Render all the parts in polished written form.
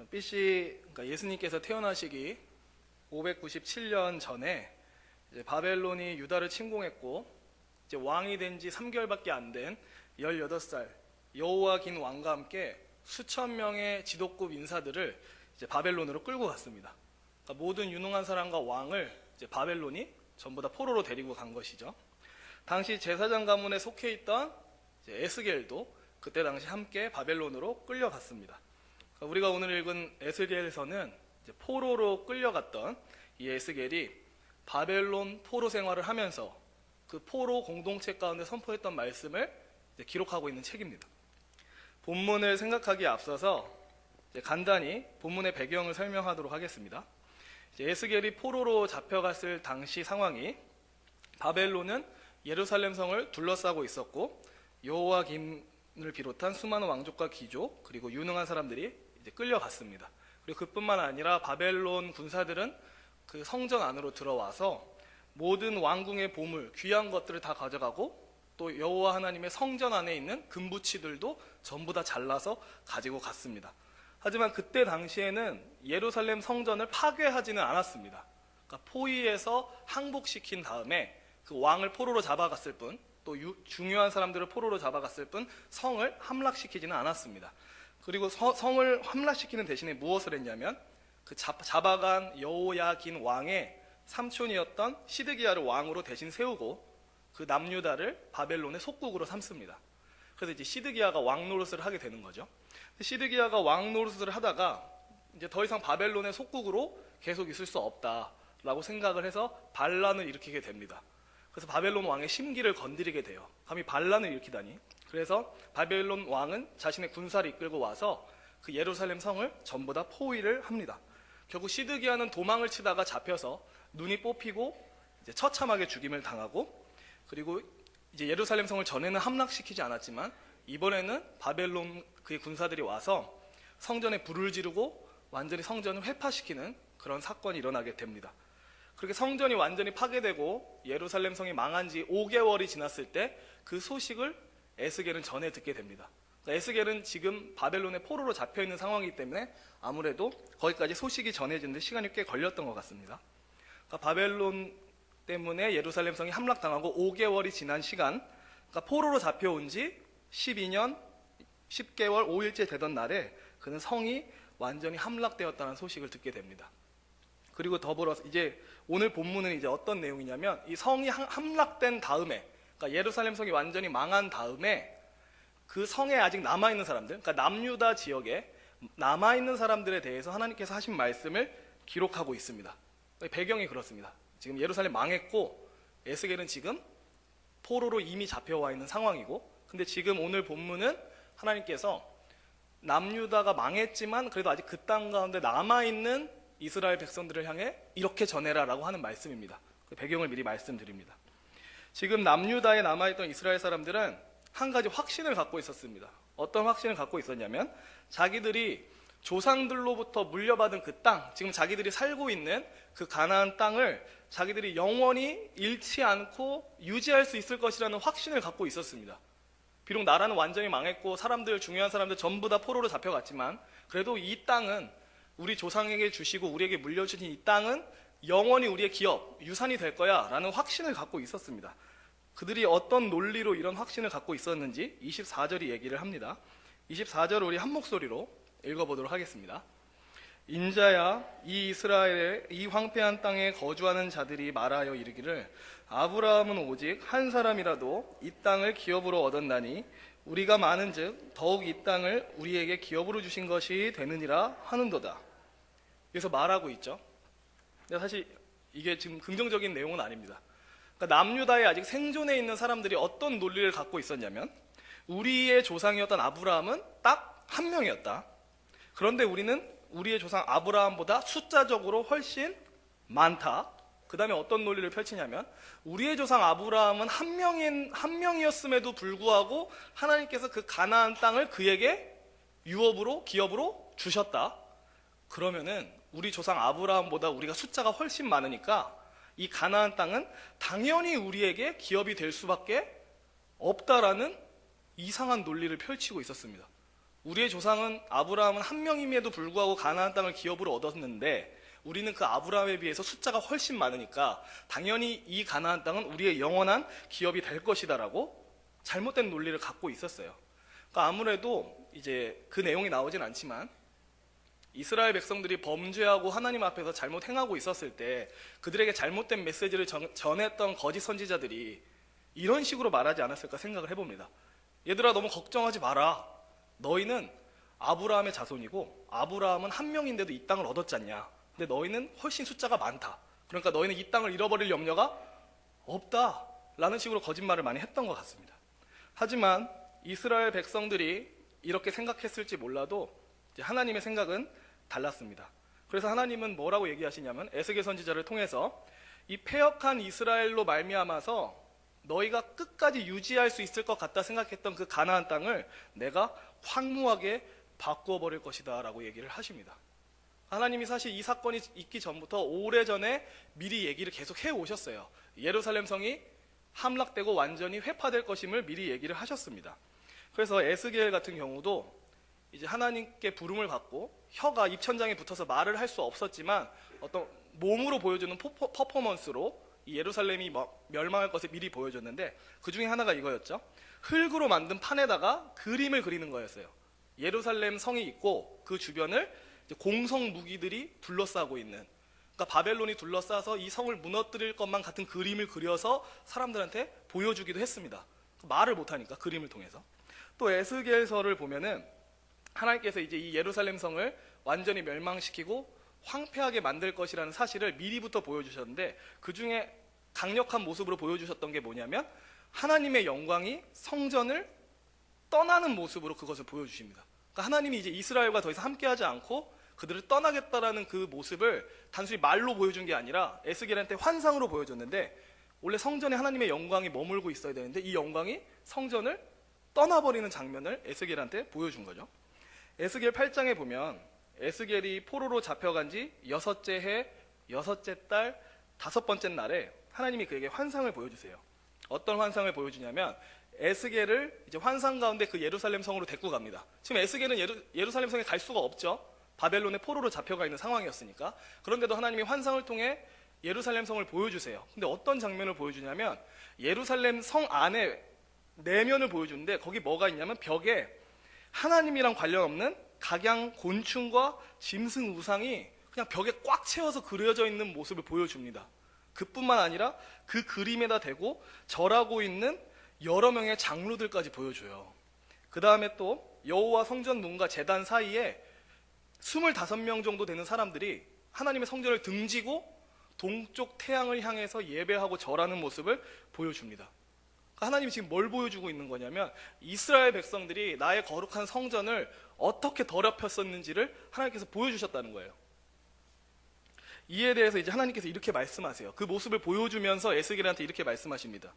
BC, 그러니까 예수님께서 태어나시기 597년 전에 이제 바벨론이 유다를 침공했고, 이제 왕이 된 지 3개월밖에 안 된 18살 여호야긴 왕과 함께 수천 명의 지도급 인사들을 이제 바벨론으로 끌고 갔습니다. 그러니까 모든 유능한 사람과 왕을 이제 바벨론이 전부 다 포로로 데리고 간 것이죠. 당시 제사장 가문에 속해 있던 이제 에스겔도 그때 당시 함께 바벨론으로 끌려갔습니다. 그러니까 우리가 오늘 읽은 에스겔에서는 이제 포로로 끌려갔던 이 에스겔이 바벨론 포로 생활을 하면서 그 포로 공동체 가운데 선포했던 말씀을 이제 기록하고 있는 책입니다. 본문을 생각하기에 앞서서 이제 간단히 본문의 배경을 설명하도록 하겠습니다. 이제 에스겔이 포로로 잡혀갔을 당시 상황이, 바벨론은 예루살렘 성을 둘러싸고 있었고 여호야김을 비롯한 수많은 왕족과 귀족 그리고 유능한 사람들이 이제 끌려갔습니다. 그리고 그뿐만 아니라 바벨론 군사들은 그 성전 안으로 들어와서 모든 왕궁의 보물, 귀한 것들을 다 가져가고 또 여호와 하나님의 성전 안에 있는 금부치들도 전부 다 잘라서 가지고 갔습니다. 하지만 그때 당시에는 예루살렘 성전을 파괴하지는 않았습니다. 그러니까 포위해서 항복시킨 다음에 그 왕을 포로로 잡아갔을 뿐, 또 중요한 사람들을 포로로 잡아갔을 뿐 성을 함락시키지는 않았습니다. 그리고 성을 함락시키는 대신에 무엇을 했냐면 그 잡아간 여호야긴 왕의 삼촌이었던 시드기야를 왕으로 대신 세우고 그 남유다를 바벨론의 속국으로 삼습니다. 그래서 이제 시드기야가 왕 노릇을 하게 되는 거죠. 시드기야가 왕 노릇을 하다가 이제 더 이상 바벨론의 속국으로 계속 있을 수 없다라고 생각을 해서 반란을 일으키게 됩니다. 그래서 바벨론 왕의 심기를 건드리게 돼요. 감히 반란을 일으키다니. 그래서 바벨론 왕은 자신의 군사를 이끌고 와서 그 예루살렘 성을 전부 다 포위를 합니다. 결국 시드기야는 도망을 치다가 잡혀서 눈이 뽑히고 이제 처참하게 죽임을 당하고, 그리고 이제 예루살렘 성을 전에는 함락시키지 않았지만 이번에는 바벨론 그의 군사들이 와서 성전에 불을 지르고 완전히 성전을 회파시키는 그런 사건이 일어나게 됩니다. 그렇게 성전이 완전히 파괴되고 예루살렘 성이 망한 지 5개월이 지났을 때 그 소식을 에스겔은 전해 듣게 됩니다. 그러니까 에스겔은 지금 바벨론의 포로로 잡혀있는 상황이기 때문에 아무래도 거기까지 소식이 전해지는데 시간이 꽤 걸렸던 것 같습니다. 그러니까 바벨론 때문에 예루살렘 성이 함락당하고 5개월이 지난 시간, 그러니까 포로로 잡혀온 지 12년 10개월 5일째 되던 날에 그는 성이 완전히 함락되었다는 소식을 듣게 됩니다. 그리고 더불어서 이제 오늘 본문은 이제 어떤 내용이냐면, 이 성이 함락된 다음에, 그러니까 예루살렘 성이 완전히 망한 다음에 그 성에 아직 남아있는 사람들, 그러니까 남유다 지역에 남아있는 사람들에 대해서 하나님께서 하신 말씀을 기록하고 있습니다. 배경이 그렇습니다. 지금 예루살렘 망했고 에스겔은 지금 포로로 이미 잡혀와 있는 상황이고, 근데 지금 오늘 본문은 하나님께서 남유다가 망했지만 그래도 아직 그 땅 가운데 남아있는 이스라엘 백성들을 향해 이렇게 전해라 라고 하는 말씀입니다. 그 배경을 미리 말씀드립니다. 지금 남유다에 남아있던 이스라엘 사람들은 한 가지 확신을 갖고 있었습니다. 어떤 확신을 갖고 있었냐면, 자기들이 조상들로부터 물려받은 그 땅, 지금 자기들이 살고 있는 그 가나안 땅을 자기들이 영원히 잃지 않고 유지할 수 있을 것이라는 확신을 갖고 있었습니다. 비록 나라는 완전히 망했고 사람들, 중요한 사람들 전부 다 포로로 잡혀갔지만 그래도 이 땅은 우리 조상에게 주시고 우리에게 물려주신 이 땅은 영원히 우리의 기업, 유산이 될 거야 라는 확신을 갖고 있었습니다. 그들이 어떤 논리로 이런 확신을 갖고 있었는지 24절이 얘기를 합니다. 24절을 우리 한 목소리로 읽어보도록 하겠습니다. 인자야, 이 이스라엘의 이 황폐한 땅에 거주하는 자들이 말하여 이르기를, 아브라함은 오직 한 사람이라도 이 땅을 기업으로 얻었나니 우리가 많은즉 더욱 이 땅을 우리에게 기업으로 주신 것이 되느니라 하는도다. 여기서 말하고 있죠. 근데 사실 이게 지금 긍정적인 내용은 아닙니다. 그러니까 남유다에 아직 생존해 있는 사람들이 어떤 논리를 갖고 있었냐면, 우리의 조상이었던 아브라함은 딱 한 명이었다. 그런데 우리는 우리의 조상 아브라함보다 숫자적으로 훨씬 많다. 그 다음에 어떤 논리를 펼치냐면, 우리의 조상 아브라함은 한 명이었음에도 불구하고 하나님께서 그 가나안 땅을 그에게 유업으로, 기업으로 주셨다. 그러면은 우리 조상 아브라함보다 우리가 숫자가 훨씬 많으니까 이 가나안 땅은 당연히 우리에게 기업이 될 수밖에 없다라는 이상한 논리를 펼치고 있었습니다. 우리의 조상은 아브라함은 한 명임에도 불구하고 가나안 땅을 기업으로 얻었는데 우리는 그 아브라함에 비해서 숫자가 훨씬 많으니까 당연히 이 가나안 땅은 우리의 영원한 기업이 될 것이다라고 잘못된 논리를 갖고 있었어요. 그러니까 아무래도 이제 그 내용이 나오진 않지만 이스라엘 백성들이 범죄하고 하나님 앞에서 잘못 행하고 있었을 때 그들에게 잘못된 메시지를 전했던 거짓 선지자들이 이런 식으로 말하지 않았을까 생각을 해봅니다. 얘들아, 너무 걱정하지 마라. 너희는 아브라함의 자손이고 아브라함은 한 명인데도 이 땅을 얻었잖냐. 근데 너희는 훨씬 숫자가 많다. 그러니까 너희는 이 땅을 잃어버릴 염려가 없다 라는 식으로 거짓말을 많이 했던 것 같습니다. 하지만 이스라엘 백성들이 이렇게 생각했을지 몰라도 이제 하나님의 생각은 달랐습니다. 그래서 하나님은 뭐라고 얘기하시냐면 에스겔 선지자를 통해서 이 패역한 이스라엘로 말미암아서 너희가 끝까지 유지할 수 있을 것 같다 생각했던 그 가나안 땅을 내가 황무하게 바꾸어 버릴 것이다 라고 얘기를 하십니다. 하나님이 사실 이 사건이 있기 전부터 오래전에 미리 얘기를 계속 해오셨어요. 예루살렘 성이 함락되고 완전히 회파될 것임을 미리 얘기를 하셨습니다. 그래서 에스겔 같은 경우도 이제 하나님께 부름을 받고 혀가 입천장에 붙어서 말을 할 수 없었지만 어떤 몸으로 보여주는 퍼포먼스로 이 예루살렘이 멸망할 것을 미리 보여줬는데 그 중에 하나가 이거였죠. 흙으로 만든 판에다가 그림을 그리는 거였어요. 예루살렘 성이 있고 그 주변을 공성 무기들이 둘러싸고 있는, 그러니까 바벨론이 둘러싸서 이 성을 무너뜨릴 것만 같은 그림을 그려서 사람들한테 보여주기도 했습니다. 말을 못하니까 그림을 통해서. 또 에스겔서를 보면은 하나님께서 이제 이 예루살렘 성을 완전히 멸망시키고 황폐하게 만들 것이라는 사실을 미리부터 보여주셨는데 그 중에 강력한 모습으로 보여주셨던 게 뭐냐면 하나님의 영광이 성전을 떠나는 모습으로 그것을 보여주십니다. 그러니까 하나님이 이제 이스라엘과 더 이상 함께하지 않고 그들을 떠나겠다라는 그 모습을 단순히 말로 보여준 게 아니라 에스겔한테 환상으로 보여줬는데 원래 성전에 하나님의 영광이 머물고 있어야 되는데 이 영광이 성전을 떠나버리는 장면을 에스겔한테 보여준 거죠. 에스겔 8장에 보면 에스겔이 포로로 잡혀간 지 6째 해, 6째 달, 5번째 날에 하나님이 그에게 환상을 보여주세요. 어떤 환상을 보여주냐면 에스겔을 이제 환상 가운데 그 예루살렘 성으로 데리고 갑니다. 지금 에스겔은 예루살렘 성에 갈 수가 없죠. 바벨론의 포로로 잡혀가 있는 상황이었으니까. 그런데도 하나님이 환상을 통해 예루살렘 성을 보여주세요. 근데 어떤 장면을 보여주냐면 예루살렘 성 안에 내면을 보여주는데 거기 뭐가 있냐면 벽에 하나님이랑 관련 없는 각양 곤충과 짐승 우상이 그냥 벽에 꽉 채워서 그려져 있는 모습을 보여줍니다. 그뿐만 아니라 그 그림에다 대고 절하고 있는 여러 명의 장로들까지 보여줘요. 그 다음에 또 여호와 성전 문과 제단 사이에 25명 정도 되는 사람들이 하나님의 성전을 등지고 동쪽 태양을 향해서 예배하고 절하는 모습을 보여줍니다. 하나님이 지금 뭘 보여주고 있는 거냐면 이스라엘 백성들이 나의 거룩한 성전을 어떻게 더럽혔었는지를 하나님께서 보여주셨다는 거예요. 이에 대해서 이제 하나님께서 이렇게 말씀하세요. 그 모습을 보여주면서 에스겔한테 이렇게 말씀하십니다.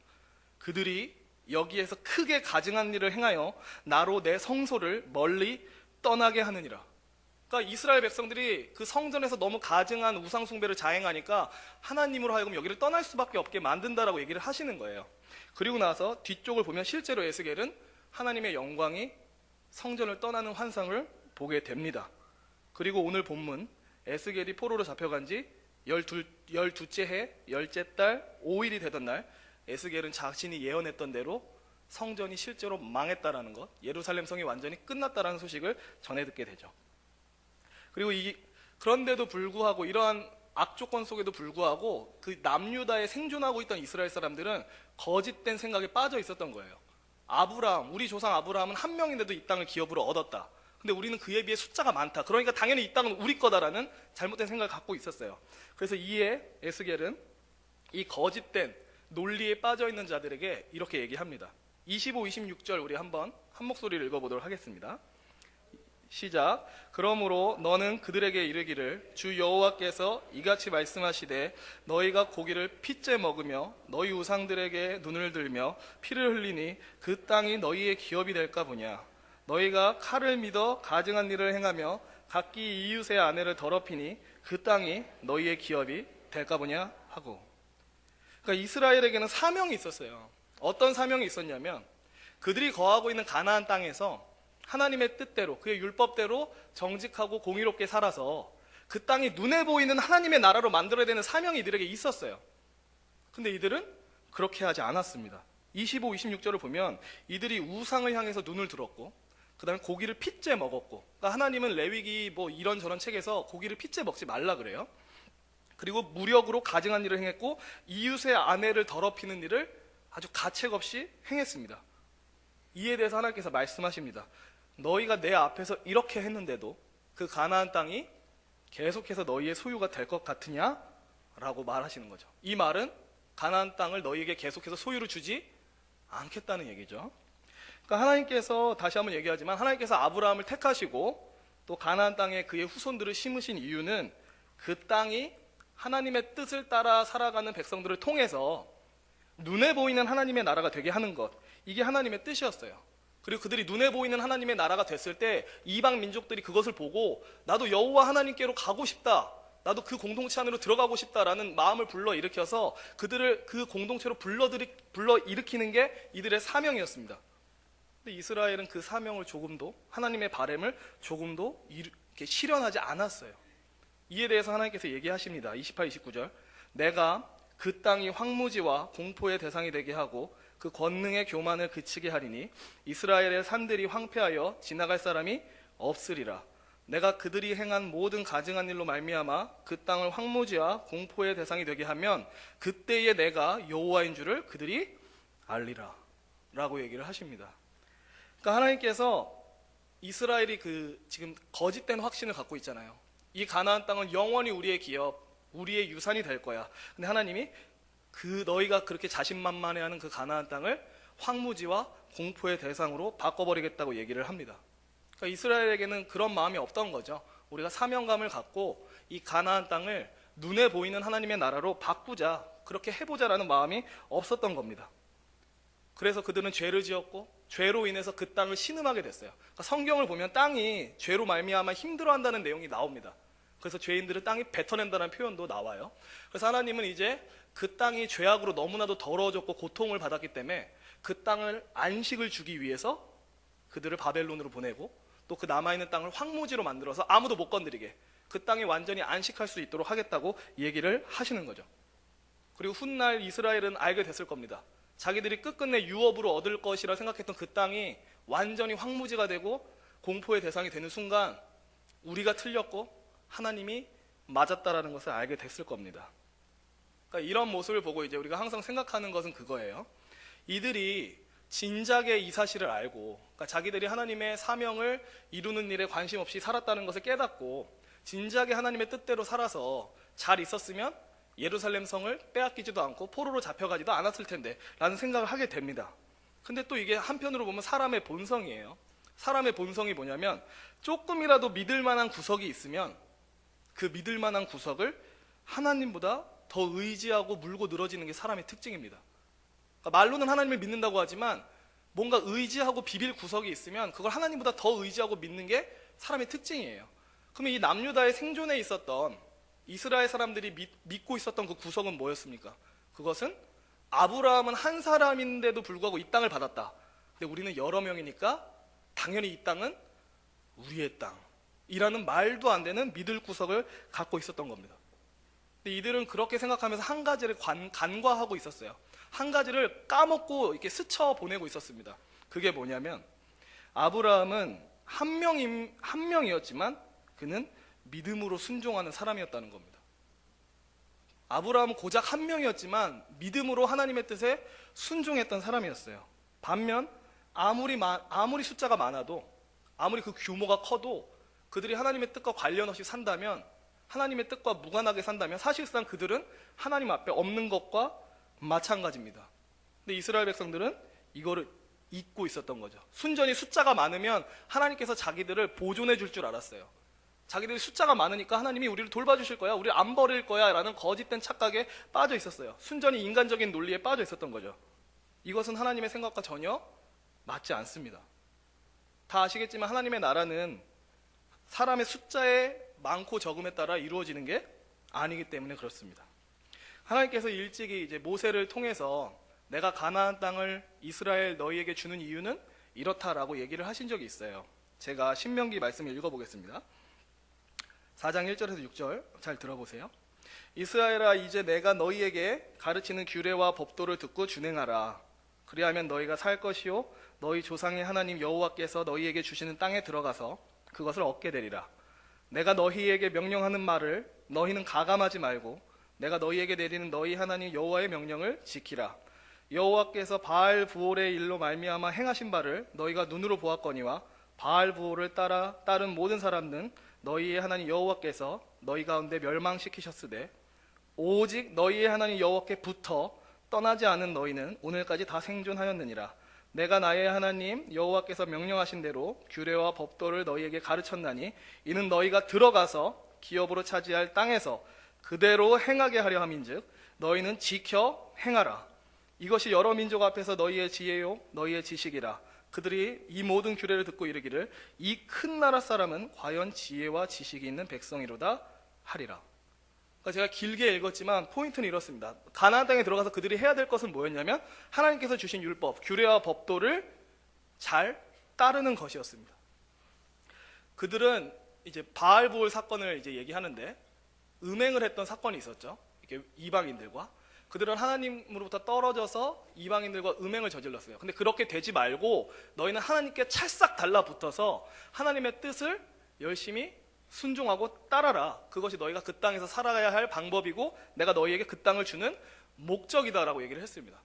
그들이 여기에서 크게 가증한 일을 행하여 나로 내 성소를 멀리 떠나게 하느니라. 그러니까 이스라엘 백성들이 그 성전에서 너무 가증한 우상 숭배를 자행하니까 하나님으로 하여금 여기를 떠날 수밖에 없게 만든다라고 얘기를 하시는 거예요. 그리고 나서 뒤쪽을 보면 실제로 에스겔은 하나님의 영광이 성전을 떠나는 환상을 보게 됩니다. 그리고 오늘 본문 에스겔이 포로로 잡혀간 지 12째 해 10째 달 5일이 되던 날 에스겔은 자신이 예언했던 대로 성전이 실제로 망했다라는 것, 예루살렘 성이 완전히 끝났다라는 소식을 전해 듣게 되죠. 그리고 그런데도 불구하고 이러한 악조건 속에도 불구하고 그 남유다에 생존하고 있던 이스라엘 사람들은 거짓된 생각에 빠져 있었던 거예요. 아브라함, 우리 조상 아브라함은 한 명인데도 이 땅을 기업으로 얻었다. 근데 우리는 그에 비해 숫자가 많다. 그러니까 당연히 이 땅은 우리 거다라는 잘못된 생각을 갖고 있었어요. 그래서 이에 에스겔은 이 거짓된 논리에 빠져 있는 자들에게 이렇게 얘기합니다. 25, 26절 우리 한번 한 목소리를 읽어보도록 하겠습니다. 시작. 그러므로 너는 그들에게 이르기를 주 여호와께서 이같이 말씀하시되 너희가 고기를 핏째 먹으며 너희 우상들에게 눈을 들며 피를 흘리니 그 땅이 너희의 기업이 될까 보냐. 너희가 칼을 믿어 가증한 일을 행하며 각기 이웃의 아내를 더럽히니 그 땅이 너희의 기업이 될까 보냐 하고. 그러니까 이스라엘에게는 사명이 있었어요. 어떤 사명이 있었냐면 그들이 거하고 있는 가나안 땅에서 하나님의 뜻대로, 그의 율법대로 정직하고 공의롭게 살아서 그 땅이 눈에 보이는 하나님의 나라로 만들어야 되는 사명이 이들에게 있었어요. 근데 이들은 그렇게 하지 않았습니다. 25, 26절을 보면 이들이 우상을 향해서 눈을 들었고, 그 다음에 고기를 핏째 먹었고, 그러니까 하나님은 레위기 뭐 이런저런 책에서 고기를 핏째 먹지 말라 그래요. 그리고 무력으로 가증한 일을 행했고, 이웃의 아내를 더럽히는 일을 아주 가책없이 행했습니다. 이에 대해서 하나님께서 말씀하십니다. 너희가 내 앞에서 이렇게 했는데도 그 가나안 땅이 계속해서 너희의 소유가 될 것 같으냐? 라고 말하시는 거죠. 이 말은 가나안 땅을 너희에게 계속해서 소유로 주지 않겠다는 얘기죠. 그러니까 하나님께서, 다시 한번 얘기하지만 하나님께서 아브라함을 택하시고 또 가나안 땅에 그의 후손들을 심으신 이유는 그 땅이 하나님의 뜻을 따라 살아가는 백성들을 통해서 눈에 보이는 하나님의 나라가 되게 하는 것, 이게 하나님의 뜻이었어요. 그리고 그들이 눈에 보이는 하나님의 나라가 됐을 때 이방 민족들이 그것을 보고 나도 여호와 하나님께로 가고 싶다, 나도 그 공동체 안으로 들어가고 싶다라는 마음을 불러일으켜서 그들을 그 공동체로 불러일으키는 게 이들의 사명이었습니다. 근데 이스라엘은 그 사명을 조금도, 하나님의 바램을 조금도 이렇게 실현하지 않았어요. 이에 대해서 하나님께서 얘기하십니다. 28, 29절. 내가 그 땅이 황무지와 공포의 대상이 되게 하고 그 권능의 교만을 그치게 하리니 이스라엘의 산들이 황폐하여 지나갈 사람이 없으리라. 내가 그들이 행한 모든 가증한 일로 말미암아 그 땅을 황무지와 공포의 대상이 되게 하면 그때에 내가 여호와인 줄을 그들이 알리라 라고 얘기를 하십니다. 그러니까 하나님께서 이스라엘이 지금 거짓된 확신을 갖고 있잖아요. 이 가나안 땅은 영원히 우리의 기업, 우리의 유산이 될 거야. 근데 하나님이 너희가 그렇게 자신만만해하는 그 가나안 땅을 황무지와 공포의 대상으로 바꿔버리겠다고 얘기를 합니다. 그러니까 이스라엘에게는 그런 마음이 없던 거죠. 우리가 사명감을 갖고 이 가나안 땅을 눈에 보이는 하나님의 나라로 바꾸자, 그렇게 해보자라는 마음이 없었던 겁니다. 그래서 그들은 죄를 지었고 죄로 인해서 그 땅을 신음하게 됐어요. 그러니까 성경을 보면 땅이 죄로 말미암아 힘들어한다는 내용이 나옵니다. 그래서 죄인들은 땅이 뱉어낸다는 표현도 나와요. 그래서 하나님은 이제 그 땅이 죄악으로 너무나도 더러워졌고 고통을 받았기 때문에 그 땅을 안식을 주기 위해서 그들을 바벨론으로 보내고 또 그 남아있는 땅을 황무지로 만들어서 아무도 못 건드리게, 그 땅이 완전히 안식할 수 있도록 하겠다고 얘기를 하시는 거죠. 그리고 훗날 이스라엘은 알게 됐을 겁니다. 자기들이 끝끝내 유업으로 얻을 것이라 생각했던 그 땅이 완전히 황무지가 되고 공포의 대상이 되는 순간 우리가 틀렸고 하나님이 맞았다라는 것을 알게 됐을 겁니다. 그러니까 이런 모습을 보고 이제 우리가 항상 생각하는 것은 그거예요. 이들이 진작에 이 사실을 알고, 그러니까 자기들이 하나님의 사명을 이루는 일에 관심 없이 살았다는 것을 깨닫고 진작에 하나님의 뜻대로 살아서 잘 있었으면 예루살렘 성을 빼앗기지도 않고 포로로 잡혀가지도 않았을 텐데 라는 생각을 하게 됩니다. 근데 또 이게 한편으로 보면 사람의 본성이에요. 사람의 본성이 뭐냐면 조금이라도 믿을 만한 구석이 있으면 그 믿을 만한 구석을 하나님보다 더 의지하고 물고 늘어지는 게 사람의 특징입니다. 그러니까 말로는 하나님을 믿는다고 하지만 뭔가 의지하고 비빌 구석이 있으면 그걸 하나님보다 더 의지하고 믿는 게 사람의 특징이에요. 그러면 이 남유다의 생존에 있었던 이스라엘 사람들이 믿고 있었던 그 구석은 뭐였습니까? 그것은 아브라함은 한 사람인데도 불구하고 이 땅을 받았다. 근데 우리는 여러 명이니까 당연히 이 땅은 우리의 땅이라는 말도 안 되는 믿을 구석을 갖고 있었던 겁니다. 근데 이들은 그렇게 생각하면서 한 가지를 간과하고 있었어요. 한 가지를 까먹고 이렇게 스쳐 보내고 있었습니다. 그게 뭐냐면 아브라함은 한 명이었지만 그는 믿음으로 순종하는 사람이었다는 겁니다. 아브라함은 고작 한 명이었지만 믿음으로 하나님의 뜻에 순종했던 사람이었어요. 반면 아무리 숫자가 많아도, 아무리 그 규모가 커도 그들이 하나님의 뜻과 관련 없이 산다면, 하나님의 뜻과 무관하게 산다면 사실상 그들은 하나님 앞에 없는 것과 마찬가지입니다. 근데 이스라엘 백성들은 이거를 잊고 있었던 거죠. 순전히 숫자가 많으면 하나님께서 자기들을 보존해 줄 줄 알았어요. 자기들이 숫자가 많으니까 하나님이 우리를 돌봐주실 거야, 우리를 안 버릴 거야 라는 거짓된 착각에 빠져 있었어요. 순전히 인간적인 논리에 빠져 있었던 거죠. 이것은 하나님의 생각과 전혀 맞지 않습니다. 다 아시겠지만 하나님의 나라는 사람의 숫자의 많고 적음에 따라 이루어지는 게 아니기 때문에 그렇습니다. 하나님께서 일찍이 이제 모세를 통해서 내가 가나안 땅을 이스라엘 너희에게 주는 이유는 이렇다라고 얘기를 하신 적이 있어요. 제가 신명기 말씀을 읽어보겠습니다. 4장 1절에서 6절 잘 들어보세요. 이스라엘아, 이제 내가 너희에게 가르치는 규례와 법도를 듣고 준행하라. 그리하면 너희가 살 것이요 너희 조상의 하나님 여호와께서 너희에게 주시는 땅에 들어가서 그것을 얻게 되리라. 내가 너희에게 명령하는 말을 너희는 가감하지 말고 내가 너희에게 내리는 너희 하나님 여호와의 명령을 지키라. 여호와께서 바알 부올의 일로 말미암아 행하신 바를 너희가 눈으로 보았거니와 바알 부올을 따른 모든 사람은 너희의 하나님 여호와께서 너희 가운데 멸망시키셨으되 오직 너희의 하나님 여호와께 붙어 떠나지 않은 너희는 오늘까지 다 생존하였느니라. 내가 나의 하나님 여호와께서 명령하신 대로 규례와 법도를 너희에게 가르쳤나니 이는 너희가 들어가서 기업으로 차지할 땅에서 그대로 행하게 하려 함인즉 너희는 지켜 행하라. 이것이 여러 민족 앞에서 너희의 지혜요 너희의 지식이라. 그들이 이 모든 규례를 듣고 이르기를 이 큰 나라 사람은 과연 지혜와 지식이 있는 백성이로다 하리라. 그러니까 제가 길게 읽었지만 포인트는 이렇습니다. 가나안 땅에 들어가서 그들이 해야 될 것은 뭐였냐면 하나님께서 주신 율법, 규례와 법도를 잘 따르는 것이었습니다. 그들은 이제 바알부올 사건을 이제 얘기하는데 음행을 했던 사건이 있었죠. 이렇게 이방인들과 그들은 하나님으로부터 떨어져서 이방인들과 음행을 저질렀어요. 근데 그렇게 되지 말고 너희는 하나님께 찰싹 달라붙어서 하나님의 뜻을 열심히 순종하고 따라라. 그것이 너희가 그 땅에서 살아야 할 방법이고 내가 너희에게 그 땅을 주는 목적이다라고 얘기를 했습니다.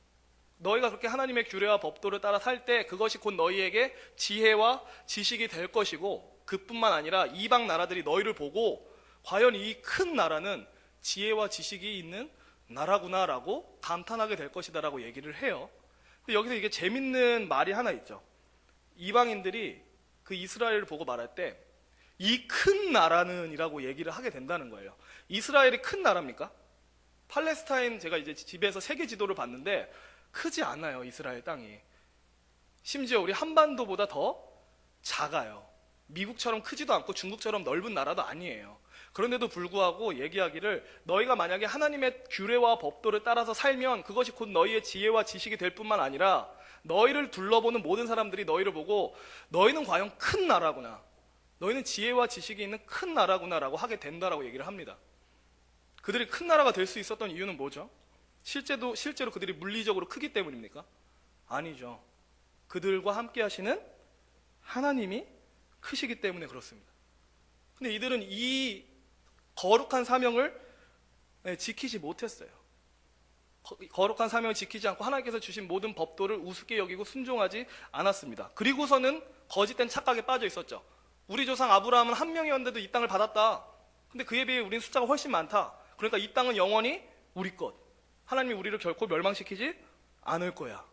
너희가 그렇게 하나님의 규례와 법도를 따라 살 때 그것이 곧 너희에게 지혜와 지식이 될 것이고 그뿐만 아니라 이방 나라들이 너희를 보고 과연 이 큰 나라는 지혜와 지식이 있는 나라구나라고 감탄하게 될 것이다라고 얘기를 해요. 근데 여기서 이게 재밌는 말이 하나 있죠. 이방인들이 그 이스라엘을 보고 말할 때 이 큰 나라는 이라고 얘기를 하게 된다는 거예요. 이스라엘이 큰 나라입니까? 팔레스타인 제가 이제 집에서 세계 지도를 봤는데 크지 않아요. 이스라엘 땅이. 심지어 우리 한반도보다 더 작아요. 미국처럼 크지도 않고 중국처럼 넓은 나라도 아니에요. 그런데도 불구하고 얘기하기를 너희가 만약에 하나님의 규례와 법도를 따라서 살면 그것이 곧 너희의 지혜와 지식이 될 뿐만 아니라 너희를 둘러보는 모든 사람들이 너희를 보고 너희는 과연 큰 나라구나, 너희는 지혜와 지식이 있는 큰 나라구나라고 하게 된다라고 얘기를 합니다. 그들이 큰 나라가 될 수 있었던 이유는 뭐죠? 실제로 그들이 물리적으로 크기 때문입니까? 아니죠. 그들과 함께 하시는 하나님이 크시기 때문에 그렇습니다. 근데 이들은 이 거룩한 사명을 지키지 못했어요. 거룩한 사명을 지키지 않고 하나님께서 주신 모든 법도를 우습게 여기고 순종하지 않았습니다. 그리고서는 거짓된 착각에 빠져 있었죠. 우리 조상 아브라함은 한 명이었는데도 이 땅을 받았다. 근데 그에 비해 우리는 숫자가 훨씬 많다. 그러니까 이 땅은 영원히 우리 것. 하나님이 우리를 결코 멸망시키지 않을 거야.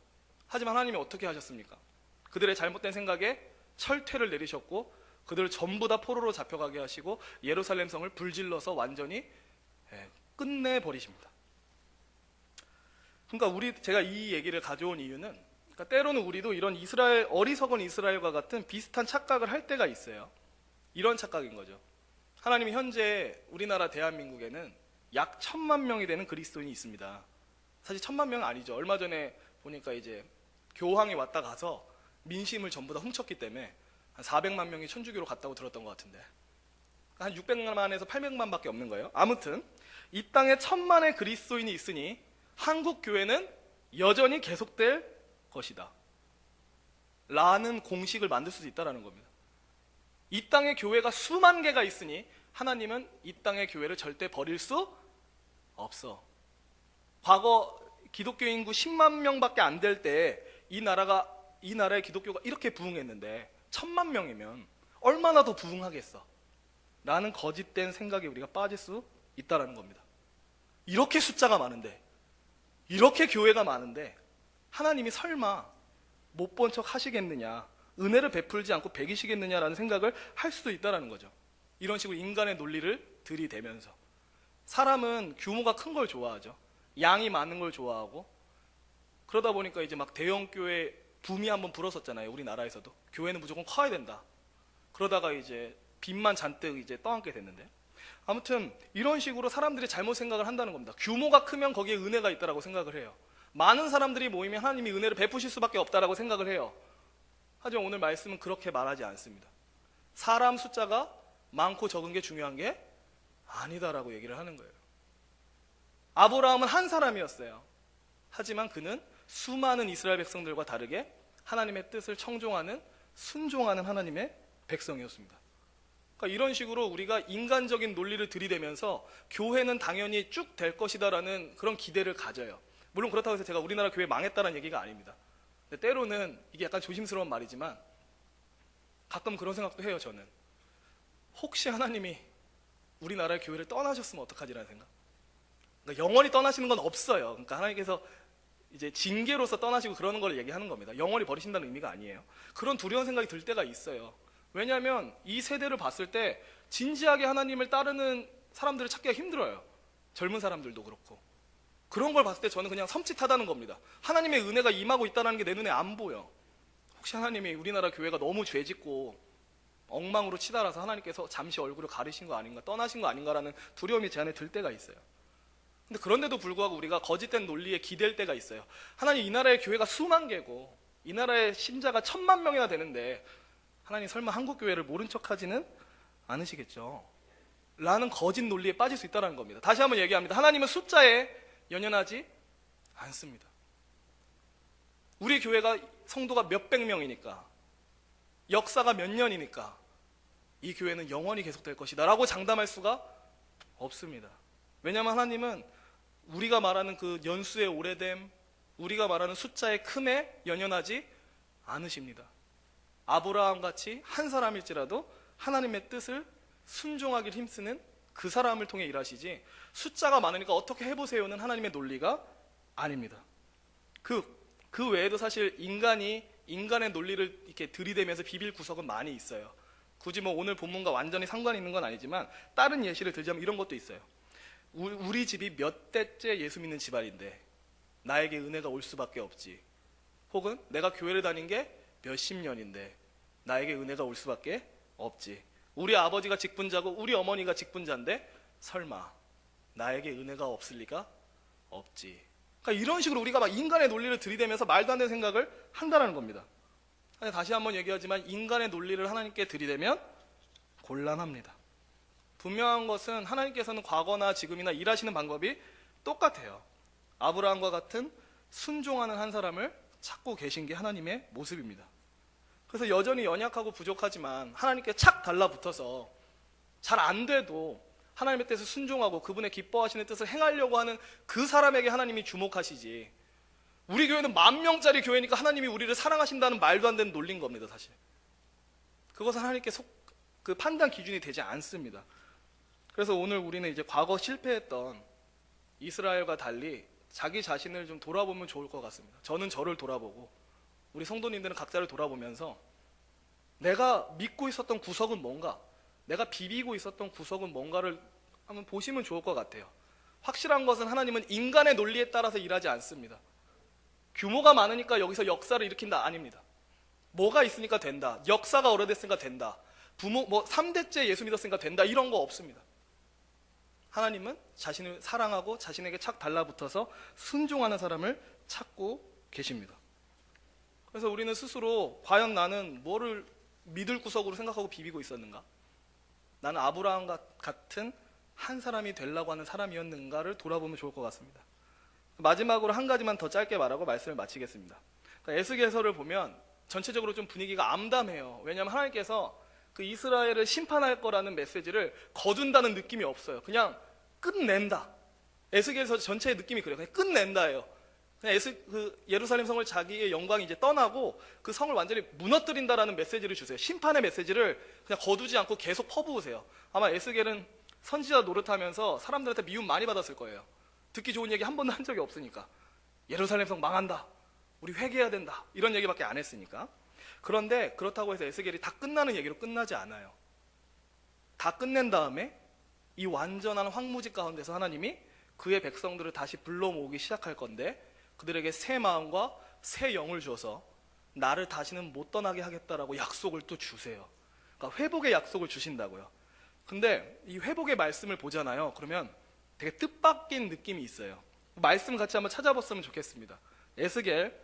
하지만 하나님이 어떻게 하셨습니까? 그들의 잘못된 생각에 철퇴를 내리셨고 그들을 전부 다 포로로 잡혀가게 하시고 예루살렘 성을 불질러서 완전히 끝내버리십니다. 그러니까 제가 이 얘기를 가져온 이유는 그러니까 때로는 우리도 이런 어리석은 이스라엘과 같은 비슷한 착각을 할 때가 있어요. 이런 착각인 거죠. 하나님이 현재 우리나라 대한민국에는 약 1,000만 명이 되는 그리스도인이 있습니다. 사실 1,000만 명은 아니죠. 얼마 전에 보니까 이제 교황이 왔다 가서 민심을 전부 다 훔쳤기 때문에 한 400만 명이 천주교로 갔다고 들었던 것 같은데 한 600만에서 800만밖에 없는 거예요. 아무튼 이 땅에 1,000만의 그리스도인이 있으니 한국 교회는 여전히 계속될 것이다 라는 공식을 만들 수도 있다는 겁니다. 이 땅에 교회가 수만 개가 있으니 하나님은 이 땅의 교회를 절대 버릴 수 없어. 과거 기독교 인구 10만 명밖에 안 될 때 이 나라의 기독교가 이렇게 부흥했는데 1,000만 명이면 얼마나 더 부흥하겠어 라는 거짓된 생각에 우리가 빠질 수 있다는 겁니다. 이렇게 숫자가 많은데, 이렇게 교회가 많은데 하나님이 설마 못 본 척 하시겠느냐, 은혜를 베풀지 않고 배기시겠느냐라는 생각을 할 수도 있다는 거죠. 이런 식으로 인간의 논리를 들이대면서. 사람은 규모가 큰 걸 좋아하죠. 양이 많은 걸 좋아하고, 그러다 보니까 이제 막 대형 교회 붐이 한번 불었었잖아요. 우리나라에서도 교회는 무조건 커야 된다. 그러다가 이제 빚만 잔뜩 이제 떠안게 됐는데, 아무튼 이런 식으로 사람들이 잘못 생각을 한다는 겁니다. 규모가 크면 거기에 은혜가 있다라고 생각을 해요. 많은 사람들이 모이면 하나님이 은혜를 베푸실 수밖에 없다라고 생각을 해요. 하지만 오늘 말씀은 그렇게 말하지 않습니다. 사람 숫자가 많고 적은 게 중요한 게 아니다라고 얘기를 하는 거예요. 아브라함은 한 사람이었어요. 하지만 그는 수많은 이스라엘 백성들과 다르게 하나님의 뜻을 청종하는, 순종하는 하나님의 백성이었습니다. 그러니까 이런 식으로 우리가 인간적인 논리를 들이대면서 교회는 당연히 쭉 될 것이다라는 그런 기대를 가져요. 물론 그렇다고 해서 제가 우리나라 교회 망했다는 얘기가 아닙니다. 근데 때로는 이게 약간 조심스러운 말이지만 가끔 그런 생각도 해요. 저는 혹시 하나님이 우리나라의 교회를 떠나셨으면 어떡하지라는 생각. 그러니까 영원히 떠나시는 건 없어요. 그러니까 하나님께서 이제 징계로서 떠나시고 그러는 걸 얘기하는 겁니다. 영원히 버리신다는 의미가 아니에요. 그런 두려운 생각이 들 때가 있어요. 왜냐하면 이 세대를 봤을 때 진지하게 하나님을 따르는 사람들을 찾기가 힘들어요. 젊은 사람들도 그렇고. 그런 걸 봤을 때 저는 그냥 섬찟하다는 겁니다. 하나님의 은혜가 임하고 있다는 게 내 눈에 안 보여. 혹시 하나님이 우리나라 교회가 너무 죄짓고 엉망으로 치달아서 하나님께서 잠시 얼굴을 가리신 거 아닌가, 떠나신 거 아닌가라는 두려움이 제 안에 들 때가 있어요. 근데 그런데도 불구하고 우리가 거짓된 논리에 기댈 때가 있어요. 하나님, 이 나라의 교회가 수만 개고 이 나라의 신자가 1000만 명이나 되는데 하나님 설마 한국 교회를 모른 척하지는 않으시겠죠? 라는 거짓 논리에 빠질 수 있다는 겁니다. 다시 한번 얘기합니다. 하나님은 숫자에 연연하지 않습니다. 우리 교회가 성도가 몇백 명이니까, 역사가 몇 년이니까 이 교회는 영원히 계속될 것이다 라고 장담할 수가 없습니다. 왜냐하면 하나님은 우리가 말하는 그 연수의 오래됨, 우리가 말하는 숫자의 큼에 연연하지 않으십니다. 아브라함같이 한 사람일지라도 하나님의 뜻을 순종하길 힘쓰는 그 사람을 통해 일하시지, 숫자가 많으니까 어떻게 해보세요는 하나님의 논리가 아닙니다. 그 외에도 사실 인간의 논리를 이렇게 들이대면서 비빌 구석은 많이 있어요. 굳이 뭐 오늘 본문과 완전히 상관이 있는 건 아니지만 다른 예시를 들자면 이런 것도 있어요. 우리 집이 몇 대째 예수 믿는 집안인데 나에게 은혜가 올 수밖에 없지. 혹은 내가 교회를 다닌 게 몇십 년인데 나에게 은혜가 올 수밖에 없지. 우리 아버지가 직분자고 우리 어머니가 직분자인데 설마 나에게 은혜가 없을 리가 없지. 그러니까 이런 식으로 우리가 막 인간의 논리를 들이대면서 말도 안 되는 생각을 한다는 겁니다. 다시 한번 얘기하지만 인간의 논리를 하나님께 들이대면 곤란합니다. 분명한 것은 하나님께서는 과거나 지금이나 일하시는 방법이 똑같아요. 아브라함과 같은 순종하는 한 사람을 찾고 계신 게 하나님의 모습입니다. 그래서 여전히 연약하고 부족하지만 하나님께 착 달라붙어서 잘 안 돼도 하나님의 뜻을 순종하고 그분의 기뻐하시는 뜻을 행하려고 하는 그 사람에게 하나님이 주목하시지, 우리 교회는 10,000명짜리 교회니까 하나님이 우리를 사랑하신다는 말도 안 되는 논리인 겁니다. 사실 그것은 하나님께 그 판단 기준이 되지 않습니다. 그래서 오늘 우리는 이제 과거 실패했던 이스라엘과 달리 자기 자신을 좀 돌아보면 좋을 것 같습니다. 저는 저를 돌아보고 우리 성도님들은 각자를 돌아보면서 내가 믿고 있었던 구석은 뭔가, 내가 비비고 있었던 구석은 뭔가를 한번 보시면 좋을 것 같아요. 확실한 것은 하나님은 인간의 논리에 따라서 일하지 않습니다. 규모가 많으니까 여기서 역사를 일으킨다 아닙니다. 뭐가 있으니까 된다, 역사가 오래됐으니까 된다, 부모 3대째 예수 믿었으니까 된다, 이런 거 없습니다. 하나님은 자신을 사랑하고 자신에게 착 달라붙어서 순종하는 사람을 찾고 계십니다. 그래서 우리는 스스로 과연 나는 뭐를 믿을 구석으로 생각하고 비비고 있었는가? 나는 아브라함 같은 한 사람이 되려고 하는 사람이었는가를 돌아보면 좋을 것 같습니다. 마지막으로 한 가지만 더 짧게 말하고 말씀을 마치겠습니다. 그러니까 에스겔서를 보면 전체적으로 좀 분위기가 암담해요. 왜냐하면 하나님께서 그 이스라엘을 심판할 거라는 메시지를 거둔다는 느낌이 없어요. 그냥 끝낸다. 에스겔서 전체의 느낌이 그래요. 그냥 끝낸다예요. 그냥 예루살렘 성을 자기의 영광이 이제 떠나고 그 성을 완전히 무너뜨린다라는 메시지를 주세요. 심판의 메시지를 그냥 거두지 않고 계속 퍼부으세요. 아마 에스겔은 선지자 노릇하면서 사람들한테 미움 많이 받았을 거예요. 듣기 좋은 얘기 한 번도 한 적이 없으니까. 예루살렘 성 망한다, 우리 회개해야 된다, 이런 얘기밖에 안 했으니까. 그런데 그렇다고 해서 에스겔이 다 끝나는 얘기로 끝나지 않아요. 다 끝낸 다음에 이 완전한 황무지 가운데서 하나님이 그의 백성들을 다시 불러 모으기 시작할 건데, 그들에게 새 마음과 새 영을 줘서 나를 다시는 못 떠나게 하겠다라고 약속을 또 주세요. 그러니까 회복의 약속을 주신다고요. 근데 이 회복의 말씀을 보잖아요. 그러면 되게 뜻밖인 느낌이 있어요. 말씀 같이 한번 찾아봤으면 좋겠습니다. 에스겔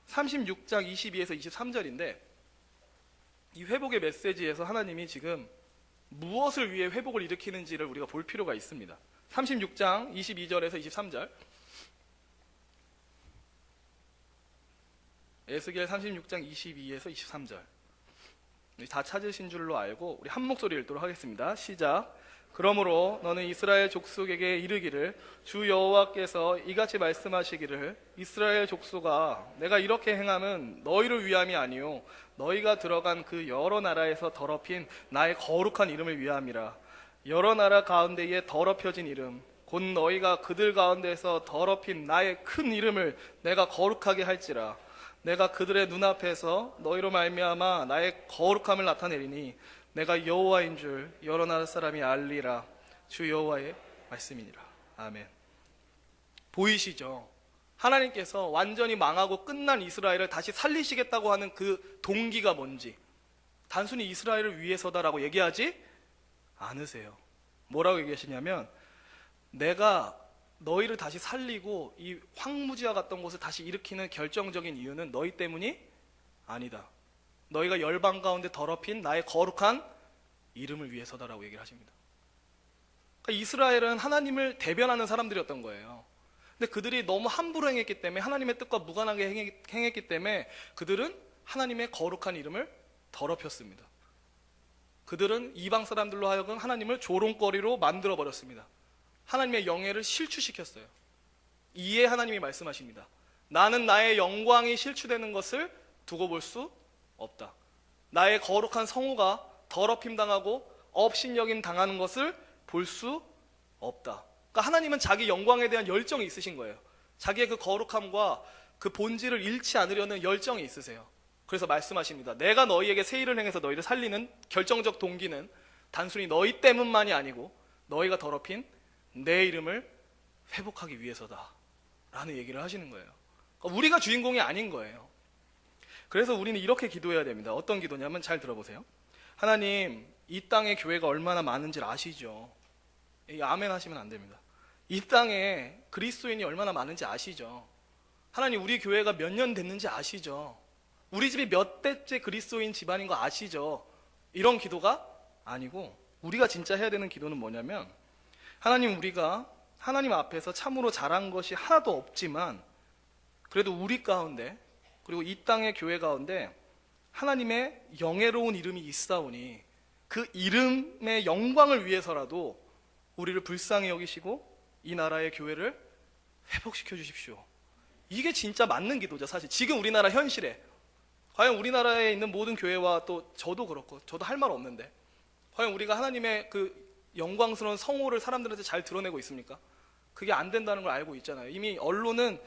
36장 22에서 23절인데 이 회복의 메시지에서 하나님이 지금 무엇을 위해 회복을 일으키는지를 우리가 볼 필요가 있습니다. 36장 22절에서 23절. 에스겔 36장 22에서 23절. 다 찾으신 줄로 알고 우리 한 목소리 읽도록 하겠습니다. 시작. 그러므로 너는 이스라엘 족속에게 이르기를 주 여호와께서 이같이 말씀하시기를 이스라엘 족속아 내가 이렇게 행함은 너희를 위함이 아니요 너희가 들어간 그 여러 나라에서 더럽힌 나의 거룩한 이름을 위함이라. 여러 나라 가운데에 더럽혀진 이름 곧 너희가 그들 가운데에서 더럽힌 나의 큰 이름을 내가 거룩하게 할지라. 내가 그들의 눈앞에서 너희로 말미암아 나의 거룩함을 나타내리니 내가 여호와인 줄 여러 나라 사람이 알리라. 주 여호와의 말씀이니라. 아멘. 보이시죠? 하나님께서 완전히 망하고 끝난 이스라엘을 다시 살리시겠다고 하는 그 동기가 뭔지 단순히 이스라엘을 위해서다라고 얘기하지 않으세요. 뭐라고 얘기하시냐면 내가 너희를 다시 살리고 이 황무지와 같던 곳을 다시 일으키는 결정적인 이유는 너희 때문이 아니다. 너희가 열방 가운데 더럽힌 나의 거룩한 이름을 위해서다라고 얘기를 하십니다. 그러니까 이스라엘은 하나님을 대변하는 사람들이었던 거예요. 근데 그들이 너무 함부로 행했기 때문에 하나님의 뜻과 무관하게 행했기 때문에 그들은 하나님의 거룩한 이름을 더럽혔습니다. 그들은 이방 사람들로 하여금 하나님을 조롱거리로 만들어버렸습니다. 하나님의 영예를 실추시켰어요. 이에 하나님이 말씀하십니다. 나는 나의 영광이 실추되는 것을 두고 볼 수 없다. 나의 거룩한 성호가 더럽힘 당하고 업신여김 당하는 것을 볼 수 없다. 그러니까 하나님은 자기 영광에 대한 열정이 있으신 거예요. 자기의 그 거룩함과 그 본질을 잃지 않으려는 열정이 있으세요. 그래서 말씀하십니다. 내가 너희에게 새 일을 행해서 너희를 살리는 결정적 동기는 단순히 너희 때문만이 아니고 너희가 더럽힌 내 이름을 회복하기 위해서다 라는 얘기를 하시는 거예요. 그러니까 우리가 주인공이 아닌 거예요. 그래서 우리는 이렇게 기도해야 됩니다. 어떤 기도냐면 잘 들어보세요. 하나님, 이 땅에 교회가 얼마나 많은지 아시죠? 아멘 하시면 안 됩니다. 이 땅에 그리스도인이 얼마나 많은지 아시죠? 하나님, 우리 교회가 몇 년 됐는지 아시죠? 우리 집이 몇 대째 그리스도인 집안인 거 아시죠? 이런 기도가 아니고 우리가 진짜 해야 되는 기도는 뭐냐면 하나님, 우리가 하나님 앞에서 참으로 잘한 것이 하나도 없지만 그래도 우리 가운데 그리고 이 땅의 교회 가운데 하나님의 영예로운 이름이 있사오니 그 이름의 영광을 위해서라도 우리를 불쌍히 여기시고 이 나라의 교회를 회복시켜 주십시오. 이게 진짜 맞는 기도죠. 사실 지금 우리나라 현실에 과연 우리나라에 있는 모든 교회와 또 저도 그렇고 저도 할 말 없는데 과연 우리가 하나님의 그 영광스러운 성호를 사람들한테 잘 드러내고 있습니까? 그게 안 된다는 걸 알고 있잖아요. 이미 언론은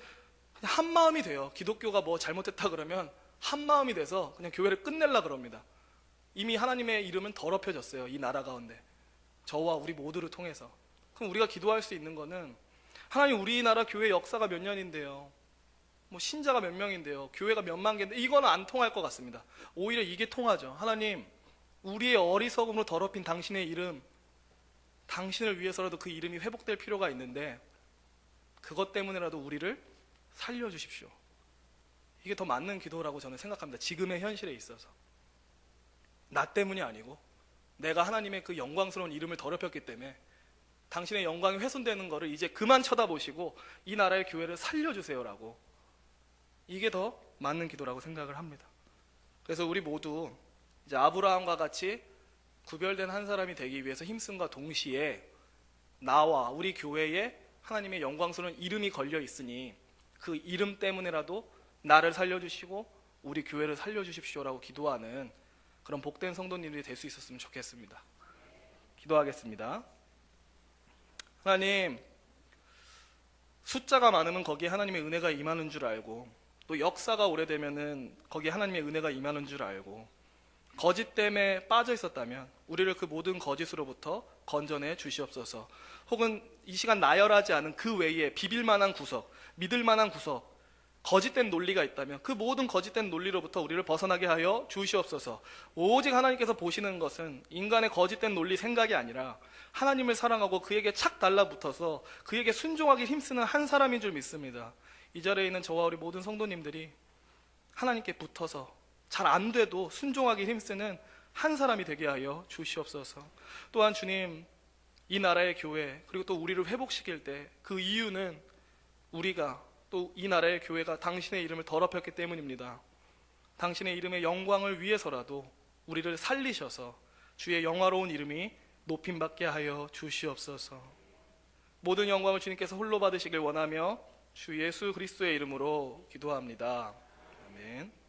그냥 한 마음이 돼요. 기독교가 뭐 잘못했다 그러면 한 마음이 돼서 그냥 교회를 끝내려 그럽니다. 이미 하나님의 이름은 더럽혀졌어요. 이 나라 가운데 저와 우리 모두를 통해서. 그럼 우리가 기도할 수 있는 거는 하나님, 우리나라 교회 역사가 몇 년인데요, 뭐 신자가 몇 명인데요, 교회가 몇만 개인데 이거는 안 통할 것 같습니다. 오히려 이게 통하죠. 하나님, 우리의 어리석음으로 더럽힌 당신의 이름, 당신을 위해서라도 그 이름이 회복될 필요가 있는데 그것 때문에라도 우리를 살려주십시오. 이게 더 맞는 기도라고 저는 생각합니다. 지금의 현실에 있어서 나 때문이 아니고 내가 하나님의 그 영광스러운 이름을 더럽혔기 때문에 당신의 영광이 훼손되는 거를 이제 그만 쳐다보시고 이 나라의 교회를 살려주세요라고, 이게 더 맞는 기도라고 생각을 합니다. 그래서 우리 모두 이제 아브라함과 같이 구별된 한 사람이 되기 위해서 힘씀과 동시에 나와 우리 교회에 하나님의 영광스러운 이름이 걸려 있으니 그 이름 때문에라도 나를 살려주시고 우리 교회를 살려주십시오라고 기도하는 그런 복된 성도님들이 될 수 있었으면 좋겠습니다. 기도하겠습니다. 하나님, 숫자가 많으면 거기에 하나님의 은혜가 임하는 줄 알고 또 역사가 오래되면은 거기에 하나님의 은혜가 임하는 줄 알고 거짓 때문에 빠져 있었다면 우리를 그 모든 거짓으로부터 건져내 주시옵소서. 혹은 이 시간 나열하지 않은 그 외에 비빌 만한 구석, 믿을 만한 구석, 거짓된 논리가 있다면 그 모든 거짓된 논리로부터 우리를 벗어나게 하여 주시옵소서. 오직 하나님께서 보시는 것은 인간의 거짓된 논리 생각이 아니라 하나님을 사랑하고 그에게 착 달라붙어서 그에게 순종하기 힘쓰는 한 사람인 줄 믿습니다. 이 자리에 있는 저와 우리 모든 성도님들이 하나님께 붙어서 잘 안 돼도 순종하기 힘쓰는 한 사람이 되게 하여 주시옵소서. 또한 주님, 이 나라의 교회 그리고 또 우리를 회복시킬 때 그 이유는 우리가 또 이 나라의 교회가 당신의 이름을 더럽혔기 때문입니다. 당신의 이름의 영광을 위해서라도 우리를 살리셔서 주의 영화로운 이름이 높임받게 하여 주시옵소서. 모든 영광을 주님께서 홀로 받으시길 원하며 주 예수 그리스도의 이름으로 기도합니다. 아멘.